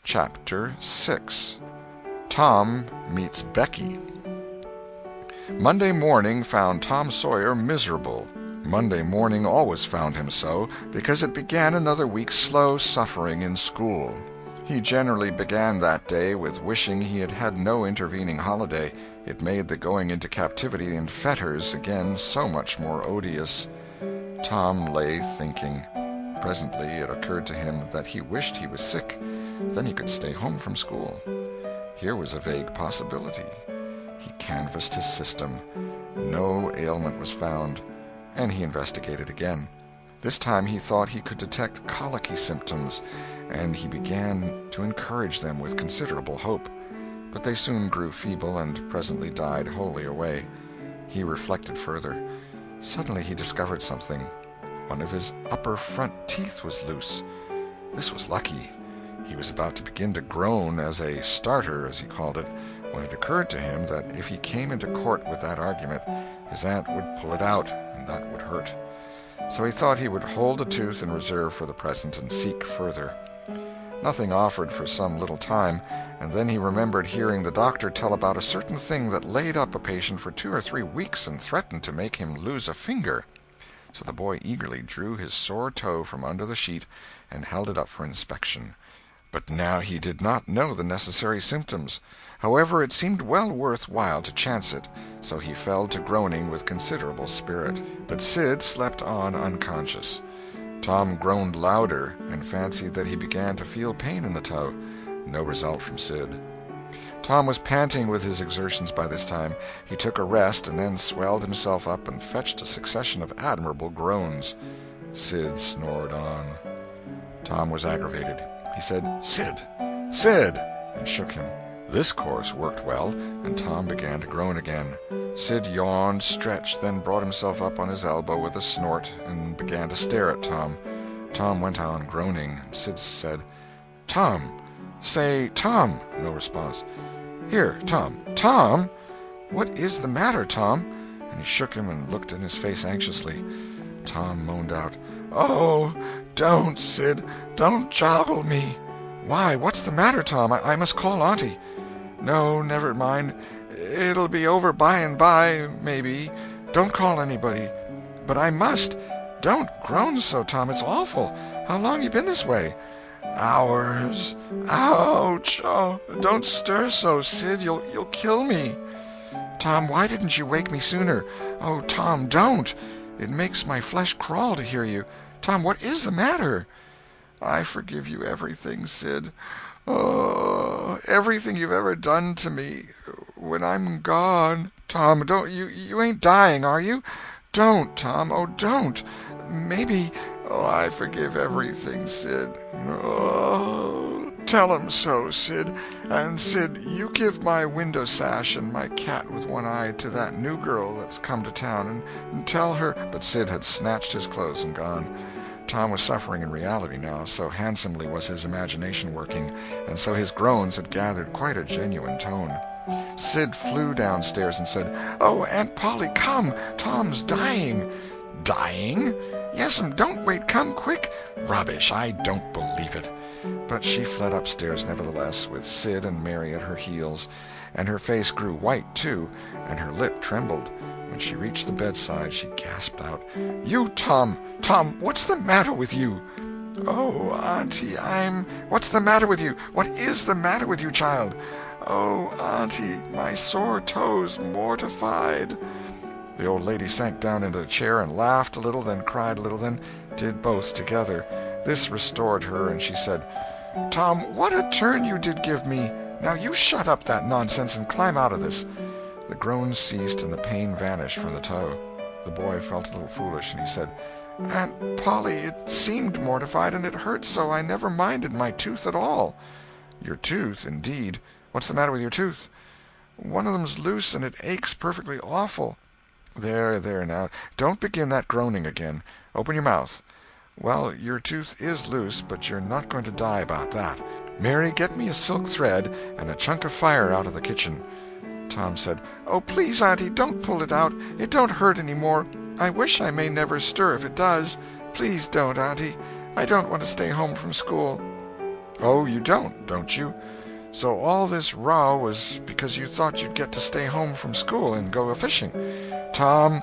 Chapter 6. Tom Meets Becky. Monday morning found Tom Sawyer miserable. Monday morning always found him so, because it began another week's slow suffering in school. He generally began that day with wishing he had had no intervening holiday. It made the going into captivity and fetters again so much more odious. Tom lay thinking. Presently it occurred to him that he wished he was sick. Then he could stay home from school. Here was a vague possibility. He canvassed his system. No ailment was found, and he investigated again. This time he thought he could detect colicky symptoms, and he began to encourage them with considerable hope. But they soon grew feeble and presently died wholly away. He reflected further. Suddenly he discovered something. One of his upper front teeth was loose. This was lucky. He was about to begin to groan as a starter, as he called it, when it occurred to him that if he came into court with that argument, his aunt would pull it out, and that would hurt. So he thought he would hold a tooth in reserve for the present and seek further. Nothing offered for some little time, and then he remembered hearing the doctor tell about a certain thing that laid up a patient for 2 or 3 weeks and threatened to make him lose a finger. So the boy eagerly drew his sore toe from under the sheet and held it up for inspection. But now he did not know the necessary symptoms. However, it seemed well worth while to chance it, so he fell to groaning with considerable spirit. But Sid slept on unconscious. Tom groaned louder and fancied that he began to feel pain in the toe. No result from Sid. Tom was panting with his exertions by this time. He took a rest and then swelled himself up and fetched a succession of admirable groans. Sid snored on. Tom was aggravated. He said, "Sid! Sid!" and shook him. This course worked well, and Tom began to groan again. Sid yawned, stretched, then brought himself up on his elbow with a snort and began to stare at Tom. Tom went on groaning, and Sid said, "Tom! Say, Tom!" No response. "Here, Tom! Tom! What is the matter, Tom?" And he shook him and looked in his face anxiously. Tom moaned out, "Oh, don't, Sid! Don't joggle me!" "Why, what's the matter, Tom? I must call Auntie." "No, never mind. It'll be over by and by, maybe. Don't call anybody." "But I must. Don't groan so, Tom. It's awful. How long you been this way?" "Hours. Ouch! Oh, don't stir so, Sid. You'll kill me." "Tom, why didn't you wake me sooner? Oh, Tom, don't! It makes my flesh crawl to hear you. Tom, what is the matter?" "I forgive you everything, Sid. Oh, everything you've ever done to me. When I'm gone—" "Tom, don't you ain't dying, are you? Don't, Tom. Oh, don't. Maybe—" "Oh, I forgive everything, Sid. Oh, tell 'em so, Sid. And, Sid, you give my window sash and my cat with one eye to that new girl that's come to town, and tell her—" But Sid had snatched his clothes and gone. Tom was suffering in reality now, so handsomely was his imagination working, and so his groans had gathered quite a genuine tone. Sid flew downstairs and said, "Oh, Aunt Polly, come! Tom's dying." "Dying?" "Yes'm, don't wait. Come quick." "Rubbish! I don't believe it." But she fled upstairs nevertheless, with Sid and Mary at her heels, and her face grew white, too, and her lip trembled. When she reached the bedside, she gasped out, "You, Tom! Tom, what's the matter with you?" "Oh, Auntie, What's the matter with you? What is the matter with you, child?" "Oh, Auntie, my sore toes mortified." The old lady sank down into a chair and laughed a little, then cried a little, then did both together. This restored her, and she said, "Tom, what a turn you did give me. Now you shut up that nonsense and climb out of this." The groans ceased and the pain vanished from the toe. The boy felt a little foolish, and he said, "Aunt Polly, it seemed mortified, and it hurt so I never minded my tooth at all." "Your tooth, indeed. What's the matter with your tooth?" "One of them's loose, and it aches perfectly awful." There, now, don't begin that groaning again. Open your mouth." "Well, your tooth is loose, but you're not going to die about that. Mary, get me a silk thread and a chunk of fire out of the kitchen." Tom said, "Oh, please, Auntie, don't pull it out. It don't hurt any more. I wish I may never stir if it does. Please don't, Auntie. I don't want to stay home from school." "Oh, you don't you? So all this row was because you thought you'd get to stay home from school and go a-fishing. Tom,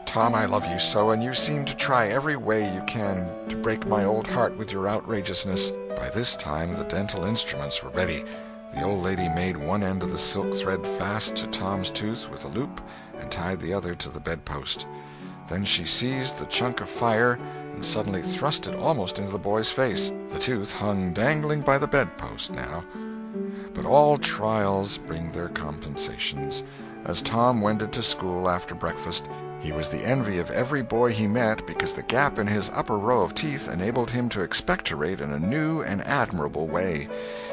Tom, I love you so, and you seem to try every way you can to break my old heart with your outrageousness." By this time the dental instruments were ready. The old lady made one end of the silk thread fast to Tom's tooth with a loop and tied the other to the bedpost. Then she seized the chunk of fire and suddenly thrust it almost into the boy's face. The tooth hung dangling by the bedpost now. But all trials bring their compensations. As Tom wended to school after breakfast, he was the envy of every boy he met because the gap in his upper row of teeth enabled him to expectorate in a new and admirable way.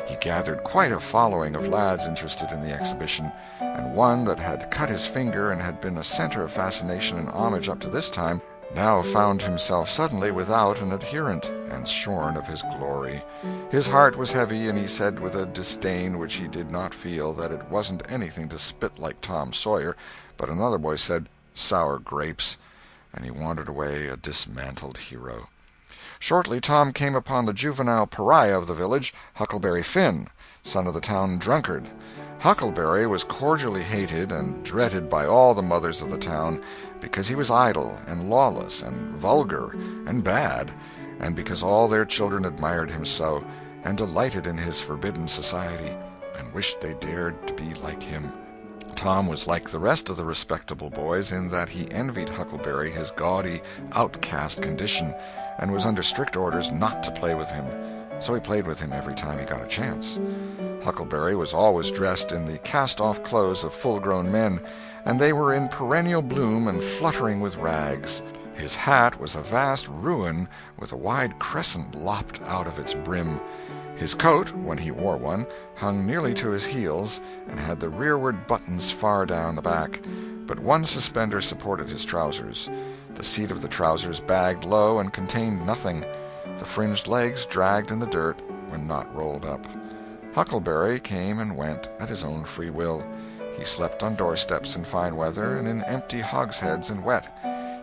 He gathered quite a following of lads interested in the exhibition, and one that had cut his finger and had been a center of fascination and homage up to this time now found himself suddenly without an adherent and shorn of his glory. His heart was heavy, and he said with a disdain which he did not feel that it wasn't anything to spit like Tom Sawyer, but another boy said, "Sour grapes," and he wandered away a dismantled hero. Shortly Tom came upon the juvenile pariah of the village, Huckleberry Finn, son of the town drunkard. Huckleberry was cordially hated and dreaded by all the mothers of the town because he was idle and lawless and vulgar and bad, and because all their children admired him so, and delighted in his forbidden society, and wished they dared to be like him. Tom was like the rest of the respectable boys in that he envied Huckleberry his gaudy, outcast condition, and was under strict orders not to play with him. So he played with him every time he got a chance. Huckleberry was always dressed in the cast-off clothes of full-grown men, and they were in perennial bloom and fluttering with rags. His hat was a vast ruin with a wide crescent lopped out of its brim. His coat, when he wore one, hung nearly to his heels and had the rearward buttons far down the back, but one suspender supported his trousers. The seat of the trousers bagged low and contained nothing. The fringed legs dragged in the dirt when not rolled up. Huckleberry came and went at his own free will. He slept on doorsteps in fine weather and in empty hogsheads in wet.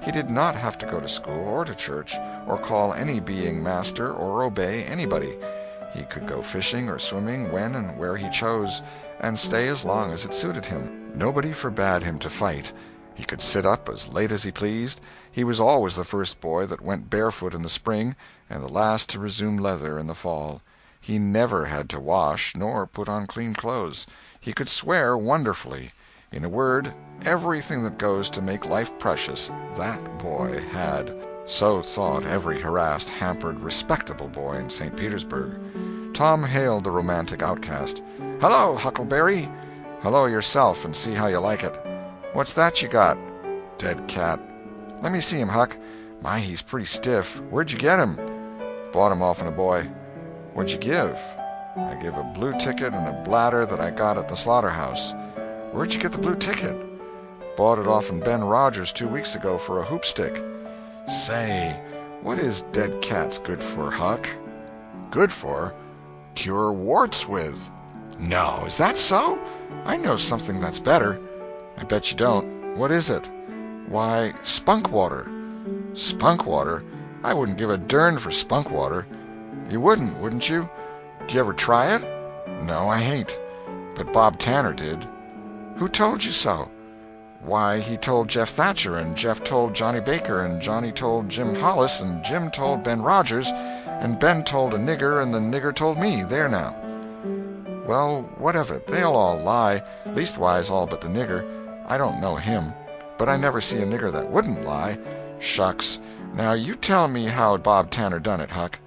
He did not have to go to school or to church, or call any being master, or obey anybody. He could go fishing or swimming when and where he chose, and stay as long as it suited him. Nobody forbade him to fight. He could sit up as late as he pleased. He was always the first boy that went barefoot in the spring, and the last to resume leather in the fall. He never had to wash nor put on clean clothes. He could swear wonderfully. In a word, everything that goes to make life precious, that boy had. So thought every harassed, hampered, respectable boy in St. Petersburg. Tom hailed the romantic outcast. "Hello, Huckleberry." "Hello yourself, and see how you like it." "What's that you got?" "Dead cat." "Let me see him, Huck. My, he's pretty stiff. Where'd you get him?" "Bought him off in a boy." "What'd you give?" "I give a blue ticket and a bladder that I got at the slaughterhouse." "Where'd you get the blue ticket?" "Bought it off in Ben Rogers 2 weeks ago for a hoop stick." "Say, what is dead cats good for, Huck?" "Good for? Cure warts with." "No, is that so? I know something that's better." "I bet you don't. What is it?" "Why, spunk water." "Spunk water? I wouldn't give a dern for spunk water." "You wouldn't you? Do you ever try it?" "No, I hain't." "But Bob Tanner did." "Who told you so?" "Why, he told Jeff Thatcher, and Jeff told Johnny Baker, and Johnny told Jim Hollis, and Jim told Ben Rogers, and Ben told a nigger, and the nigger told me. There now." "Well, what of it? They'll all lie, leastwise all but the nigger. I don't know him, but I never see a nigger that wouldn't lie." "Shucks! Now you tell me how Bob Tanner done it, Huck."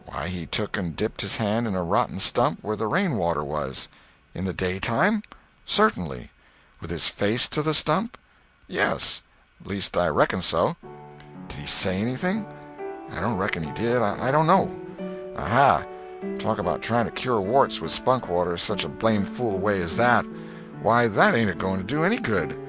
"Why, he took and dipped his hand in a rotten stump where the rainwater was." "In the daytime?" "Certainly." "With his face to the stump?" "Yes. Least I reckon so." "Did he say anything?" "I don't reckon he did. I don't know." "Aha! Talk about trying to cure warts with spunk water such a blame fool way as that. Why, that ain't a-going to do any good.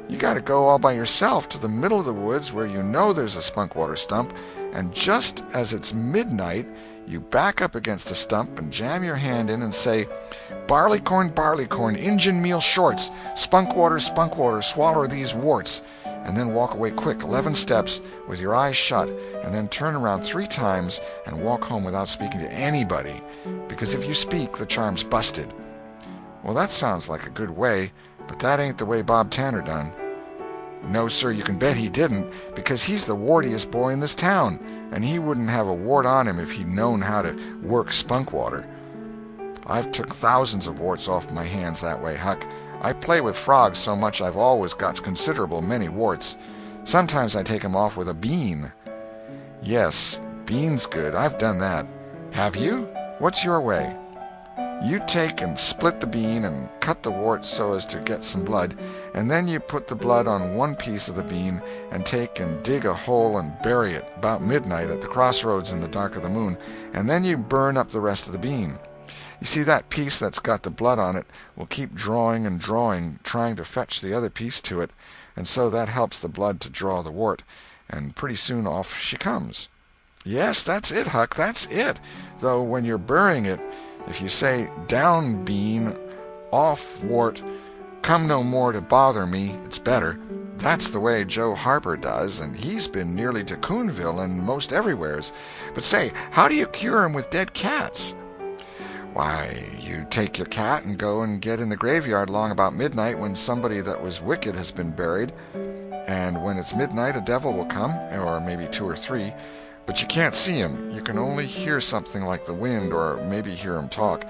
You got to go all by yourself to the middle of the woods where you know there's a spunk water stump, and just as it's midnight you back up against the stump and jam your hand in and say, 'Barleycorn, barleycorn, Injun meal shorts, spunk water, swaller these warts.' and then walk away quick 11 steps with your eyes shut, and then turn around 3 times and walk home without speaking to anybody, because if you speak, the charm's busted." Well, that sounds like a good way, but that ain't the way Bob Tanner done. No, sir, you can bet he didn't, because he's the wartiest boy in this town, and he wouldn't have a wart on him if he'd known how to work spunk water. I've took thousands of warts off my hands that way, Huck. I play with frogs so much I've always got considerable many warts. Sometimes I take 'em off with a bean. Yes, bean's good. I've done that. Have you? What's your way? You take and split the bean and cut the wart so as to get some blood, and then you put the blood on one piece of the bean and take and dig a hole and bury it about midnight at the crossroads in the dark of the moon, and then you burn up the rest of the bean. You see, that piece that's got the blood on it will keep drawing and drawing, trying to fetch the other piece to it, and so that helps the blood to draw the wart, and pretty soon off she comes. Yes, that's it, Huck, that's it. Though when you're burying it, if you say, "Down bean, off wart, come no more to bother me," it's better. That's the way Joe Harper does, and he's been nearly to Coonville and most everywheres. But say, how do you cure 'em with dead cats? Why, you take your cat and go and get in the graveyard long about midnight when somebody that was wicked has been buried, and when it's midnight a devil will come, or maybe 2 or 3, but you can't see 'em. You can only hear something like the wind, or maybe hear 'em talk.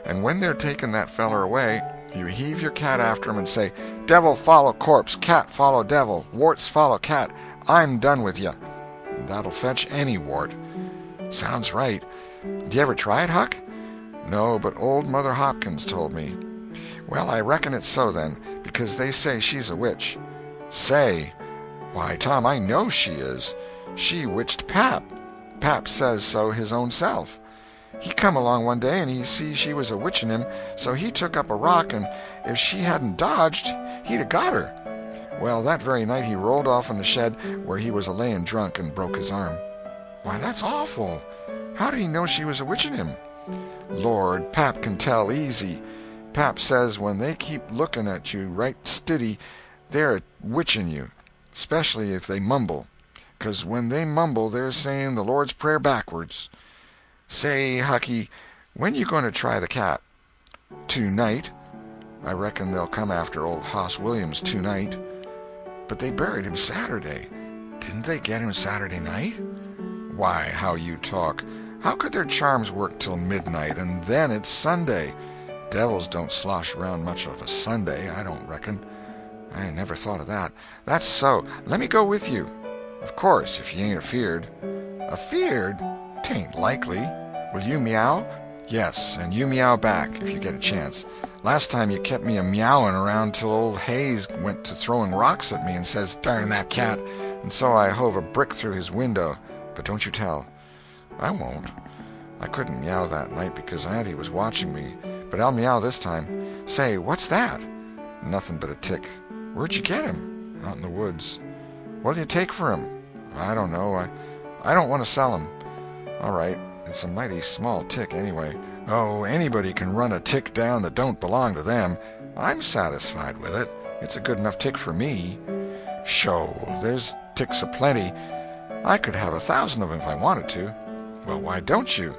And when they're taking that feller away, you heave your cat after 'em and say, "Devil follow corpse, cat follow devil, warts follow cat, I'm done with you." And that'll fetch any wart. Sounds right. Do you ever try it, Huck? No, but old Mother Hopkins told me. Well, I reckon it's so, then, because they say she's a witch. Say! Why, Tom, I know she is. She witched Pap. Pap says so his own self. He come along one day and he see she was a witching him, so he took up a rock, and if she hadn't dodged, he'd a got her. Well, that very night he rolled off in the shed where he was a-layin' drunk and broke his arm. Why, that's awful. How did he know she was a witching him? Lord, Pap can tell easy. Pap says when they keep looking at you right stiddy, they're a-witching you, especially if they mumble. 'Cause when they mumble they're saying the Lord's Prayer backwards. Say, Hucky, when you going to try the cat? Tonight. I reckon they'll come after old Hoss Williams tonight. But they buried him Saturday. Didn't they get him Saturday night? Why, how you talk. How could their charms work till midnight, and then it's Sunday? Devils don't slosh around much of a Sunday, I don't reckon. I never thought of that. That's so. Let me go with you. Of course, if you ain't afeard. Afeard? 'Tain't likely. Will you meow? Yes, and you meow back, if you get a chance. Last time you kept me a-meowing around till old Hayes went to throwing rocks at me and says, "Darn that cat," and so I hove a brick through his window. But don't you tell. I won't. I couldn't meow that night because Auntie was watching me, but I'll meow this time. Say, what's that? Nothing but a tick. Where'd you get him? Out in the woods. What'll you take for him? I don't know. I don't want to sell him. All right. It's a mighty small tick anyway. Oh, anybody can run a tick down that don't belong to them. I'm satisfied with it. It's a good enough tick for me. Sho, there's ticks aplenty. I could have 1,000 of them if I wanted to. Well, why don't you?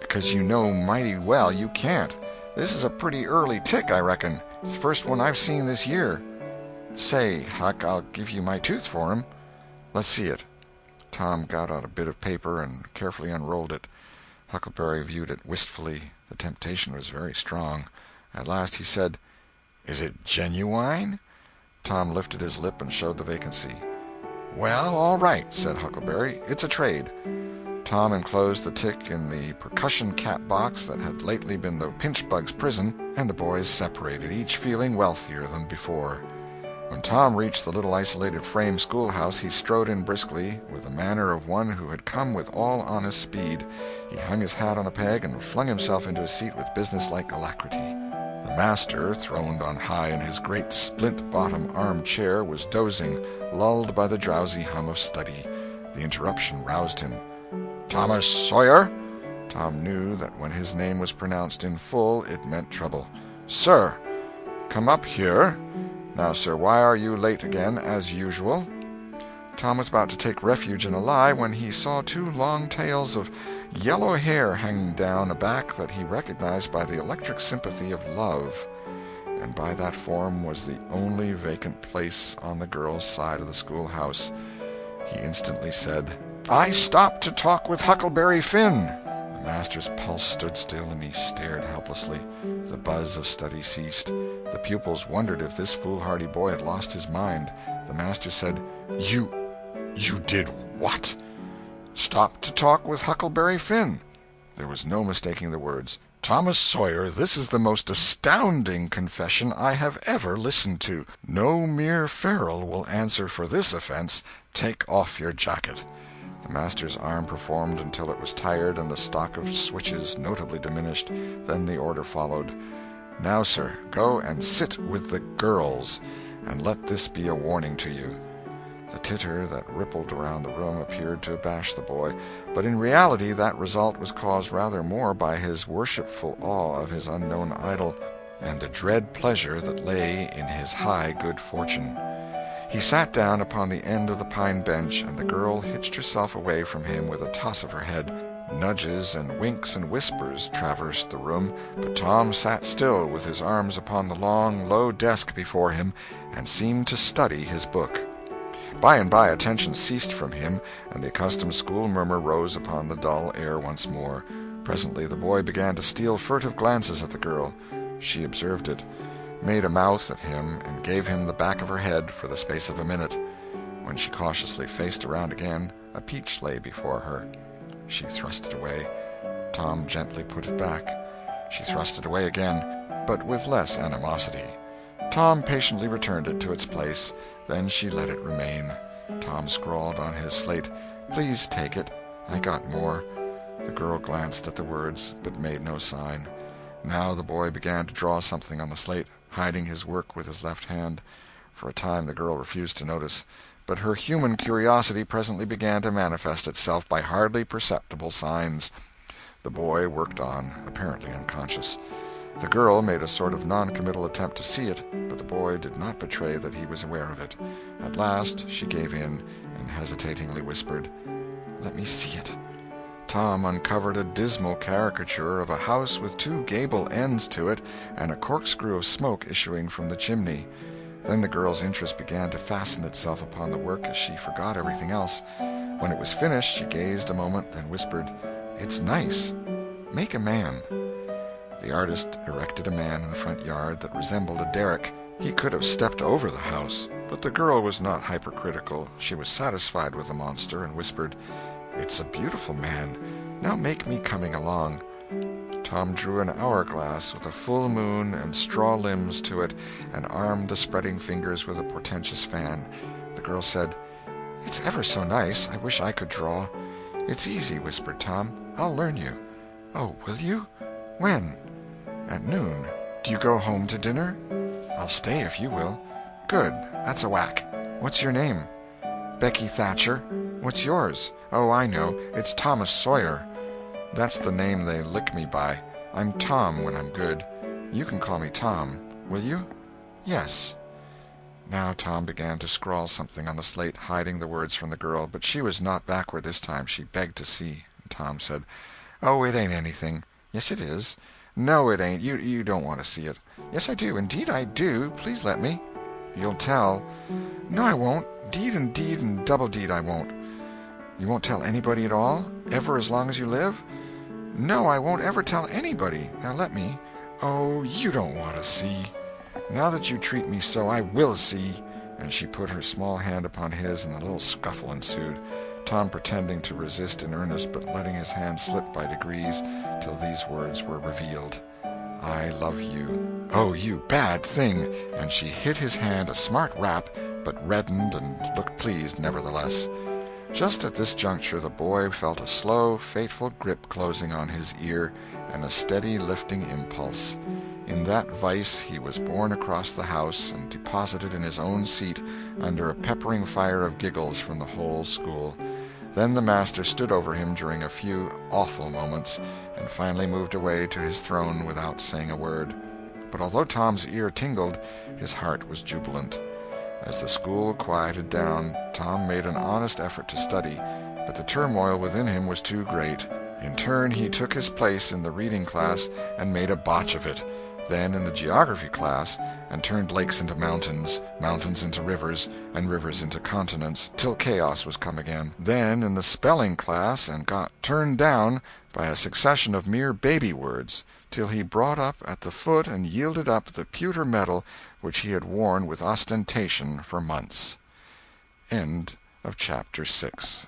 Because you know mighty well you can't. This is a pretty early tick, I reckon. It's the first one I've seen this year. Say, Huck, I'll give you my tooth for him. Let's see it. Tom got out a bit of paper and carefully unrolled it. Huckleberry viewed it wistfully. The temptation was very strong. At last he said, "Is it genuine?" Tom lifted his lip and showed the vacancy. "Well, all right," said Huckleberry. "It's a trade." Tom enclosed the tick in the percussion cap box that had lately been the pinchbug's prison, and the boys separated, each feeling wealthier than before. When Tom reached the little isolated frame schoolhouse, he strode in briskly, with the manner of one who had come with all honest speed. He hung his hat on a peg and flung himself into his seat with businesslike alacrity. The master, throned on high in his great splint-bottom arm-chair, was dozing, lulled by the drowsy hum of study. The interruption roused him. "Thomas Sawyer?" Tom knew that when his name was pronounced in full, it meant trouble. "Sir." "Come up here." Now, sir, why are you late again, as usual?" Tom was about to take refuge in a lie when he saw two long tails of yellow hair hanging down a back that he recognized by the electric sympathy of love. And by that form was the only vacant place on the girl's side of the schoolhouse. He instantly said, "I stopped to talk with Huckleberry Finn." The master's pulse stood still, and he stared helplessly. The buzz of study ceased. The pupils wondered if this foolhardy boy had lost his mind. The master said, You did what?" "Stopped to talk with Huckleberry Finn." There was no mistaking the words. "Thomas Sawyer, this is the most astounding confession I have ever listened to. No mere ferule will answer for this offense. Take off your jacket." The master's arm performed until it was tired and the stock of switches notably diminished. Then the order followed, "Now, sir, go and sit with the girls, and let this be a warning to you." The titter that rippled around the room appeared to abash the boy, but in reality that result was caused rather more by his worshipful awe of his unknown idol, and a dread pleasure that lay in his high good fortune. He sat down upon the end of the pine bench, and the girl hitched herself away from him with a toss of her head. Nudges and winks and whispers traversed the room, but Tom sat still with his arms upon the long, low desk before him, and seemed to study his book. By and by attention ceased from him, and the accustomed school murmur rose upon the dull air once more. Presently the boy began to steal furtive glances at the girl. She observed it, made a mouth at him, and gave him the back of her head for the space of a minute. When she cautiously faced around again, a peach lay before her. She thrust it away. Tom gently put it back. She thrust it away again, but with less animosity. Tom patiently returned it to its place. Then she let it remain. Tom scrawled on his slate, "Please take it. I got more." The girl glanced at the words, but made no sign. Now the boy began to draw something on the slate, hiding his work with his left hand. For a time the girl refused to notice, but her human curiosity presently began to manifest itself by hardly perceptible signs. The boy worked on, apparently unconscious. The girl made a sort of non-committal attempt to see it, but the boy did not betray that he was aware of it. At last she gave in, and hesitatingly whispered, "Let me see it." Tom uncovered a dismal caricature of a house with two gable ends to it and a corkscrew of smoke issuing from the chimney. Then the girl's interest began to fasten itself upon the work as she forgot everything else. When it was finished she gazed a moment, then whispered, "It's nice. Make a man." The artist erected a man in the front yard that resembled a derrick. He could have stepped over the house, but the girl was not hypercritical. She was satisfied with the monster, and whispered, "It's a beautiful man. Now make me coming along." Tom drew an hourglass with a full moon and straw limbs to it, and armed the spreading fingers with a portentous fan. The girl said, "It's ever so nice. I wish I could draw." "It's easy," whispered Tom. "I'll learn you." "Oh, will you? When?" "At noon. Do you go home to dinner?" "I'll stay if you will." "Good. That's a whack. What's your name?" "Becky Thatcher." "What's yours?" "Oh, I know. It's Thomas Sawyer." "That's the name they lick me by. I'm Tom when I'm good. You can call me Tom. Will you?" "Yes." Now Tom began to scrawl something on the slate, hiding the words from the girl, but she was not backward this time. She begged to see, and Tom said, "Oh, it ain't anything." "Yes, it is." "No, it ain't. You don't want to see it." "Yes, I do. Indeed I do. Please let me." "You'll tell." "No, I won't. Deed and double deed I won't." "You won't tell anybody at all? Ever as long as you live?" "No, I won't ever tell anybody. Now let me." "Oh, you don't want to see." "Now that you treat me so, I will see." And she put her small hand upon his, and a little scuffle ensued, Tom pretending to resist in earnest, but letting his hand slip by degrees till these words were revealed, "I love you." "Oh, you bad thing!" And she hit his hand a smart rap, but reddened and looked pleased nevertheless. Just at this juncture the boy felt a slow, fateful grip closing on his ear, and a steady lifting impulse. In that vice he was borne across the house and deposited in his own seat under a peppering fire of giggles from the whole school. Then the master stood over him during a few awful moments, and finally moved away to his throne without saying a word. But although Tom's ear tingled, his heart was jubilant. As the school quieted down, Tom made an honest effort to study, but the turmoil within him was too great. In turn he took his place in the reading class and made a botch of it, then in the geography class and turned lakes into mountains, mountains into rivers, and rivers into continents, till chaos was come again. Then in the spelling class and got turned down by a succession of mere baby words, till he brought up at the foot and yielded up the pewter medal which he had worn with ostentation for months. End of chapter 6.